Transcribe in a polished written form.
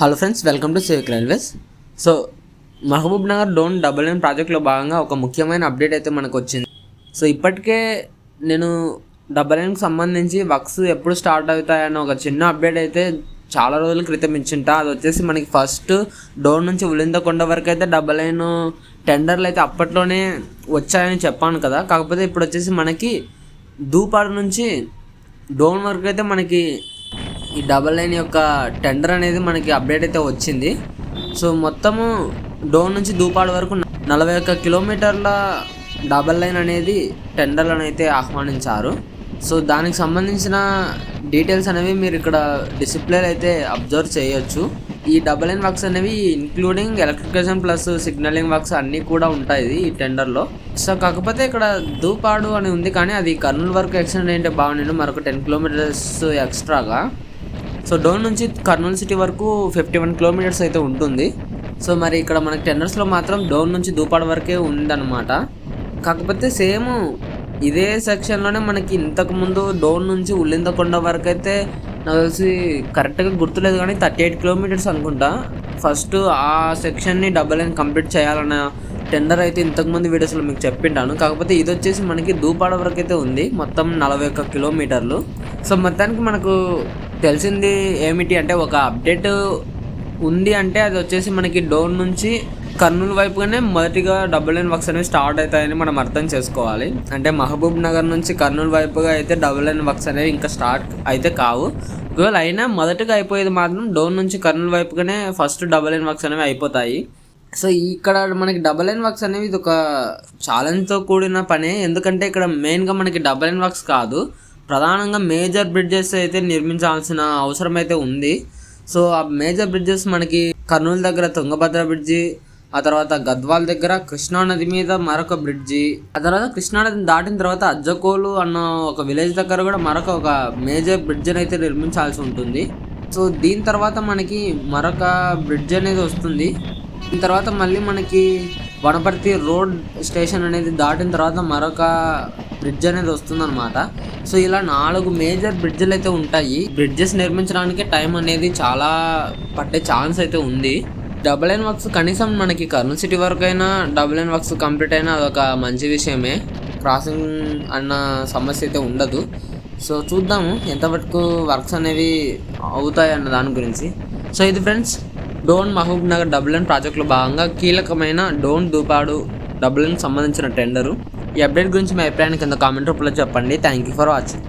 Hello friends, welcome to civic railways. So Mahbubnagar Dhone double line ప్రాజెక్ట్లో భాగంగా ఒక ముఖ్యమైన అప్డేట్ అయితే మనకు వచ్చింది. సో ఇప్పటికే నేను డబుల్ లైన్కి సంబంధించి వర్క్స్ ఎప్పుడు స్టార్ట్ అవుతాయన్న ఒక చిన్న అప్డేట్ అయితే చాలా రోజుల క్రితం ఇచ్చింటా. అది వచ్చేసి మనకి ఫస్ట్ డోన్ నుంచి ఉలిందకొండ వరకు అయితే డబుల్ లైన్ టెండర్లు అయితే అప్పట్లోనే వచ్చాయని చెప్పాను కదా. కాకపోతే ఇప్పుడు వచ్చేసి మనకి దూపాడు నుంచి డోన్ వరకు అయితే మనకి ఈ డబల్ లైన్ యొక్క టెండర్ అనేది మనకి అప్డేట్ అయితే వచ్చింది. సో మొత్తము డోన్ నుంచి దూపాడు వరకు 41 కిలోమీటర్ల డబల్ లైన్ అనేది టెండర్లను అయితే ఆహ్వానించారు. సో దానికి సంబంధించిన డీటెయిల్స్ అనేవి మీరు ఇక్కడ డిస్ప్లేలో అయితే అబ్జర్వ్ చేయొచ్చు. ఈ డబల్ లైన్ వర్క్స్ అనేవి including electrification plus signalling works అన్నీ కూడా ఉంటాయి ఈ టెండర్లో. సో కాకపోతే ఇక్కడ దూపాడు అని ఉంది, కానీ అది కర్నూలు వరకు ఎక్స్టెండ్ అయితే బాగుంది, మరొక 10 కిలోమీటర్స్ ఎక్స్ట్రాగా. సో డోన్ నుంచి కర్నూలు సిటీ వరకు 51 కిలోమీటర్స్ అయితే ఉంటుంది. సో మరి ఇక్కడ మనకి టెండర్స్లో మాత్రం డోన్ నుంచి దూపాడు వరకే ఉందన్నమాట. కాకపోతే సేమ్ ఇదే సెక్షన్లోనే మనకి ఇంతకుముందు డోన్ నుంచి ఉల్లిందకొండ వరకు అయితే నాకు తెలిసి కరెక్ట్గా గుర్తులేదు, కానీ 38 కిలోమీటర్స్ అనుకుంటా. ఫస్ట్ ఆ సెక్షన్ని డబల్ లైన్ కంప్లీట్ చేయాలన్న టెండర్ అయితే ఇంతకుముందు వీడియోస్లో మీకు చెప్పింటాను. కాకపోతే ఇది వచ్చేసి మనకి దూపాడ వరకు అయితే ఉంది, మొత్తం 41 కిలోమీటర్లు. సో మొత్తానికి మనకు తెలిసింది ఏమిటి అంటే, ఒక అప్డేట్ ఉంది అంటే అది వచ్చేసి మనకి డోన్ నుంచి కర్నూలు వైపుగానే మొదటిగా డబుల్ లైన్ వర్క్స్ అనేవి స్టార్ట్ అవుతాయని మనం అర్థం చేసుకోవాలి. అంటే మహబూబ్ నగర్ నుంచి కర్నూలు వైపుగా అయితే డబుల్ లైన్ వర్క్స్ అనేవి ఇంకా స్టార్ట్ అయితే కావు. ఒకవేళ అయినా మొదటగా అయిపోయేది మాత్రం డోన్ నుంచి కర్నూలు వైపుగానే ఫస్ట్ డబుల్ లైన్ వర్క్స్ అనేవి అయిపోతాయి. సో ఇక్కడ మనకి డబుల్ లైన్ వర్క్స్ అనేవి ఇది ఒక ఛాలెంజ్తో కూడిన పనే. ఎందుకంటే ఇక్కడ మెయిన్గా మనకి డబుల్ లైన్ వర్క్స్ కాదు, ప్రధానంగా మేజర్ బ్రిడ్జెస్ అయితే నిర్మించాల్సిన అవసరం అయితే ఉంది. సో ఆ మేజర్ బ్రిడ్జెస్ మనకి కర్నూలు దగ్గర తుంగభద్ర బ్రిడ్జి, ఆ తర్వాత గద్వాల్ దగ్గర కృష్ణానది మీద మరొక బ్రిడ్జి, ఆ తర్వాత కృష్ణానదిని దాటిన తర్వాత అజ్జకోలు అన్న ఒక విలేజ్ దగ్గర కూడా మరొక ఒక మేజర్ బ్రిడ్జిని అయితే నిర్మించాల్సి ఉంటుంది. సో దీని తర్వాత మనకి మరొక బ్రిడ్జ్ అనేది వస్తుంది. దీని తర్వాత మళ్ళీ మనకి వనపర్తి రోడ్ స్టేషన్ అనేది దాటిన తర్వాత మరొక బ్రిడ్జ్ అనేది వస్తుందన్నమాట. సో ఇలా 4 మేజర్ బ్రిడ్జ్లు అయితే ఉంటాయి. బ్రిడ్జెస్ నిర్మించడానికి టైం అనేది చాలా పట్టే ఛాన్స్ అయితే ఉంది. డబుల్ లైన్ వర్క్స్ కనీసం మనకి కర్నూలు సిటీ వరకు అయినా డబుల్ లైన్ వర్క్స్ కంప్లీట్ అయినా అదొక మంచి విషయమే. క్రాసింగ్ అన్న సమస్య అయితే ఉండదు. సో చూద్దాము ఎంతవరకు వర్క్స్ అనేవి అవుతాయి అన్న దాని గురించి. సో ఇది friends, Dhone Mahbubnagar double line ప్రాజెక్టులో భాగంగా కీలకమైన డోన్ దూపాడు డబుల్ లైన్ సంబంధించిన టెండరు. ఈ అప్డేట్ గురించి మీ అభిప్రాయాన్ని కింద కామెంట్ రూపంలో చెప్పండి. Thank you for watching.